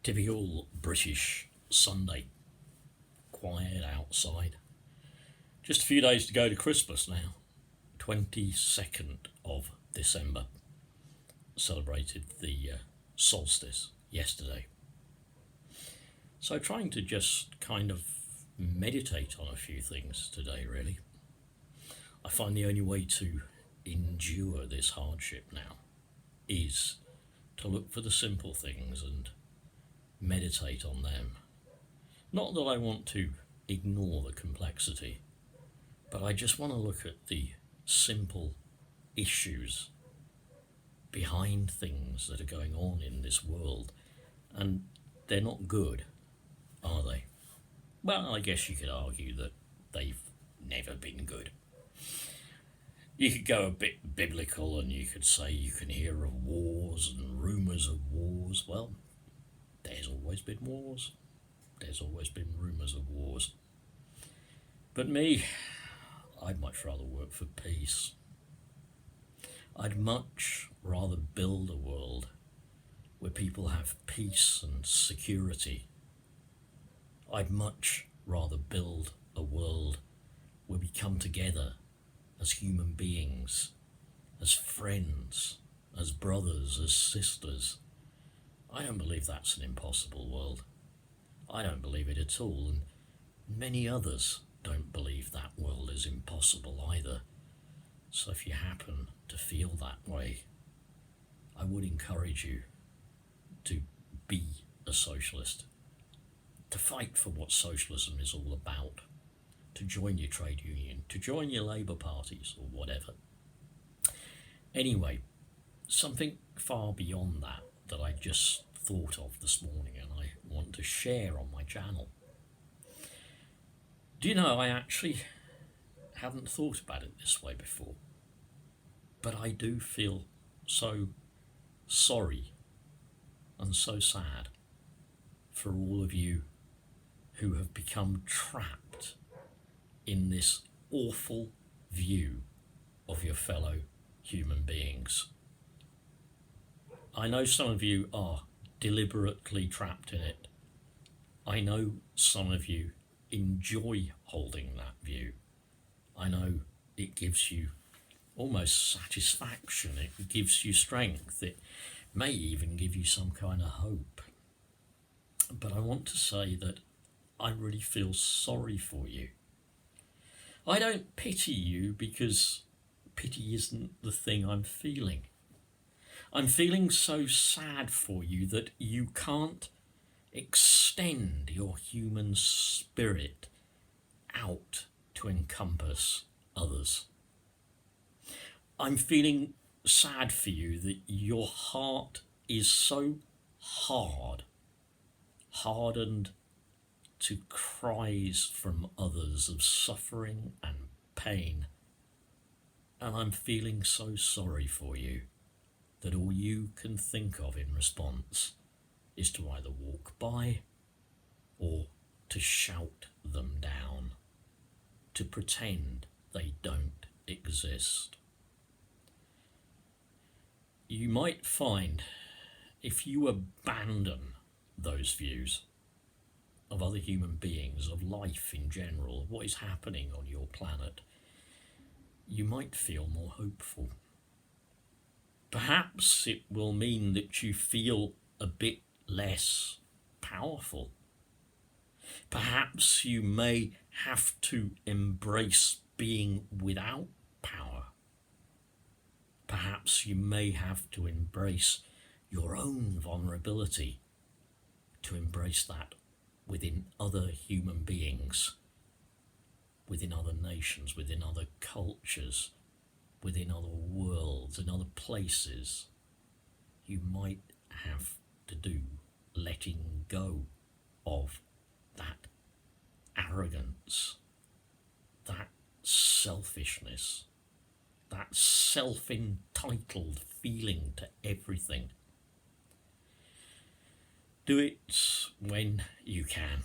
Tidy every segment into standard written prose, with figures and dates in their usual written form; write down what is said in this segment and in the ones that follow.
Typical British Sunday. Quiet outside. Just a few days to go to Christmas now. 22nd of December. Celebrated the solstice yesterday. So trying to just kind of meditate on a few things today, really. I find the only way to endure this hardship now is to look for the simple things and meditate on them. Not that I want to ignore the complexity, but I just want to look at the simple issues behind things that are going on in this world, and they're not good, are they? Well, I guess you could argue that they've never been good. You could go a bit biblical and you could say you can hear of wars and rumours of wars. Well, there's always been wars. There's always been rumours of wars. But me, I'd much rather work for peace. I'd much rather build a world where people have peace and security. I'd much rather build a world where we come together as human beings, as friends, as brothers, as sisters. I don't believe that's an impossible world. I don't believe it at all, and many others don't believe that world is impossible either. So if you happen to feel that way, I would encourage you to be a socialist, to fight for what socialism is all about, to join your trade union, to join your Labour parties or whatever. Anyway, something far beyond that I just thought of this morning and I want to share on my channel. Do you know, I actually hadn't thought about it this way before, but I do feel so sorry and so sad for all of you who have become trapped in this awful view of your fellow human beings. I know some of you are deliberately trapped in it. I know some of you enjoy holding that view. I know it gives you almost satisfaction, it gives you strength, it may even give you some kind of hope. But I want to say that I really feel sorry for you. I don't pity you because pity isn't the thing I'm feeling. I'm feeling so sad for you that you can't extend your human spirit out to encompass others. I'm feeling sad for you that your heart is so hardened to cries from others of suffering and pain. And I'm feeling so sorry for you that all you can think of in response is to either walk by or to shout them down, to pretend they don't exist. You might find if you abandon those views of other human beings, of life in general, of what is happening on your planet, you might feel more hopeful. Perhaps it will mean that you feel a bit less powerful. Perhaps you may have to embrace being without power. Perhaps you may have to embrace your own vulnerability, to embrace that within other human beings, within other nations, within other cultures, within other worlds, in other places. You might have to do letting go of that arrogance, that selfishness, that self-entitled feeling to everything. Do it when you can.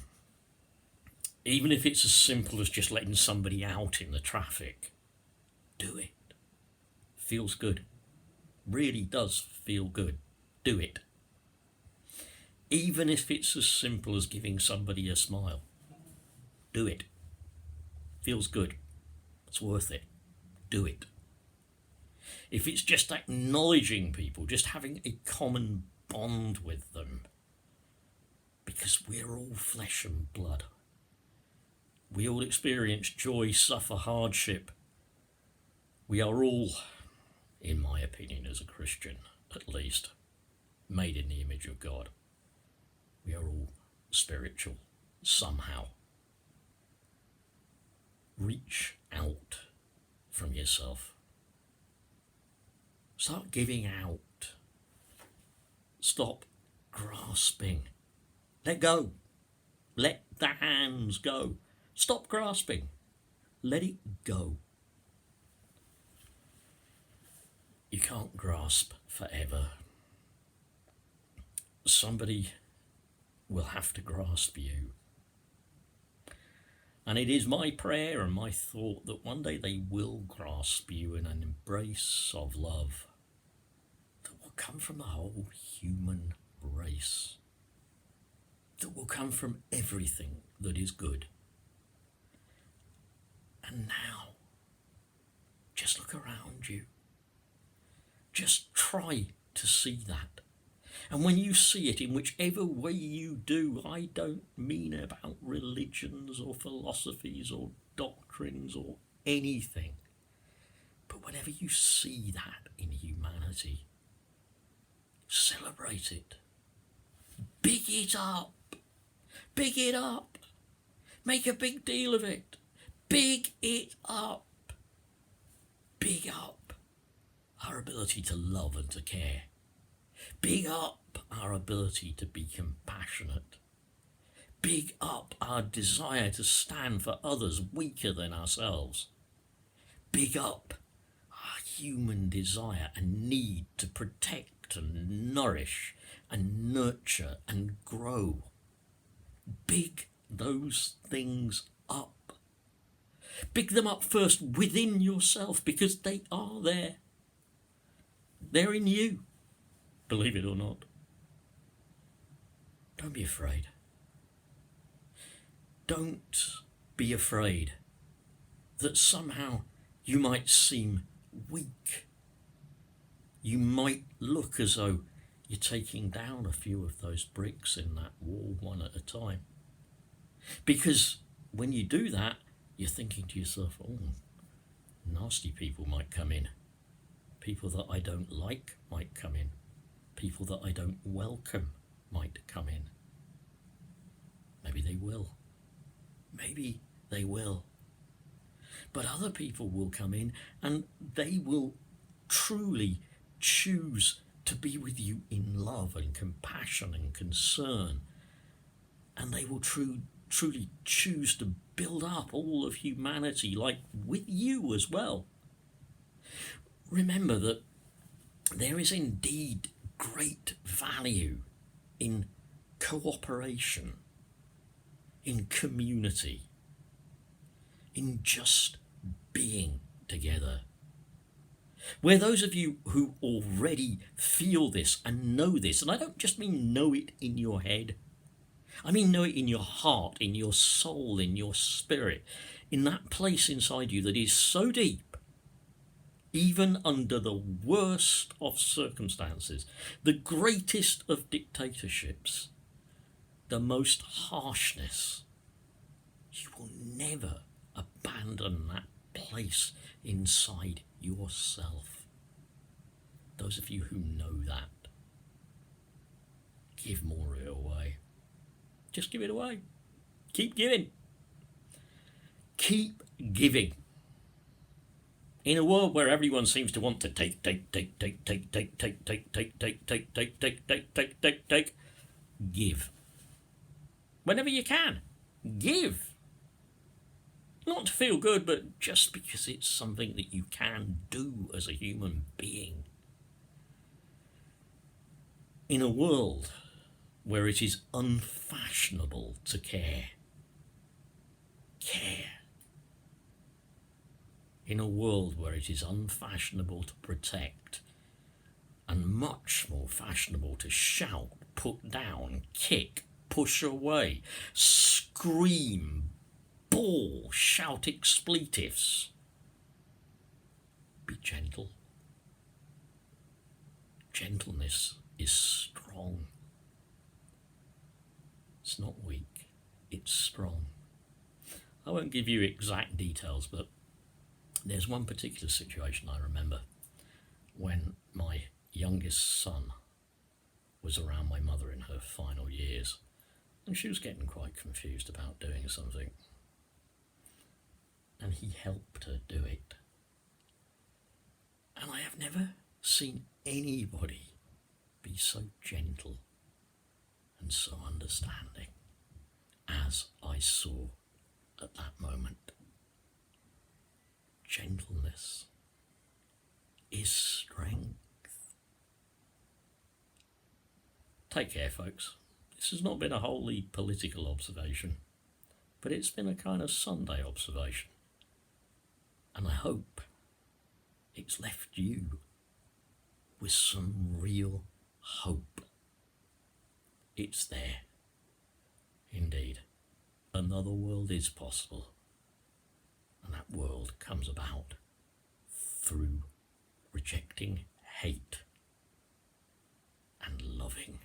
Even if it's as simple as just letting somebody out in the traffic, do it. Feels good. Really does feel good. Do it. Even if it's as simple as giving somebody a smile. Do it. Feels good. It's worth it. Do it. If it's just acknowledging people, just having a common bond with them, because we're all flesh and blood. We all experience joy, suffer hardship. We are all, in my opinion as a Christian at least, made in the image of God. We are all spiritual somehow. Reach out from yourself. Start giving out. Stop grasping. Let go. Let the hands go. Stop grasping. Let it go. You can't grasp forever. Somebody will have to grasp you. And it is my prayer and my thought that one day they will grasp you in an embrace of love that will come from the whole human race, that will come from everything that is good. And now, just look around you. Just try to see that. And when you see it, in whichever way you do, I don't mean about religions or philosophies or doctrines or anything, but whenever you see that in humanity, celebrate it. Big it up. Big it up. Make a big deal of it. Big it up. Big up our ability to love and to care. Big up our ability to be compassionate. Big up our desire to stand for others weaker than ourselves. Big up our human desire and need to protect and nourish and nurture and grow. Big those things up. Big them up first within yourself, because they are there. They're in you. Believe it or not. Don't be afraid. Don't be afraid that somehow you might seem weak. You might look as though you're taking down a few of those bricks in that wall one at a time. Because when you do that, you're thinking to yourself, oh, nasty people might come in. People that I don't like might come in. People that I don't welcome might come in. Maybe they will. Maybe they will. But other people will come in and they will truly choose to be with you in love and compassion and concern. And they will truly choose to build up all of humanity, like with you as well. Remember that there is indeed great value in cooperation, in community, in just being together. Where those of you who already feel this and know this, and I don't just mean know it in your head, I mean know it in your heart, in your soul, in your spirit, in that place inside you that is so deep, even under the worst of circumstances, the greatest of dictatorships, the most harshness, you will never abandon that place inside yourself. Those of you who know that, give more of it away. Just give it away. Keep giving. Keep giving. In a world where everyone seems to want to take, give. Whenever you can, give. Not to feel good, but just because it's something that you can do as a human being. In a world where it is unfashionable to care. Care. In a world where it is unfashionable to protect and much more fashionable to shout, put down, kick, push away, scream, bawl, shout expletives. Be gentle. Gentleness is strong. It's not weak, it's strong. I won't give you exact details, but there's one particular situation I remember when my youngest son was around my mother in her final years, and she was getting quite confused about doing something, and he helped her do it. And I have never seen anybody be so gentle and so understanding as I saw at that moment. Gentleness is strength. Take care, folks. This has not been a wholly political observation, but it's been a kind of Sunday observation. And I hope it's left you with some real hope. It's there. Indeed, another world is possible. And that world comes about through rejecting hate and loving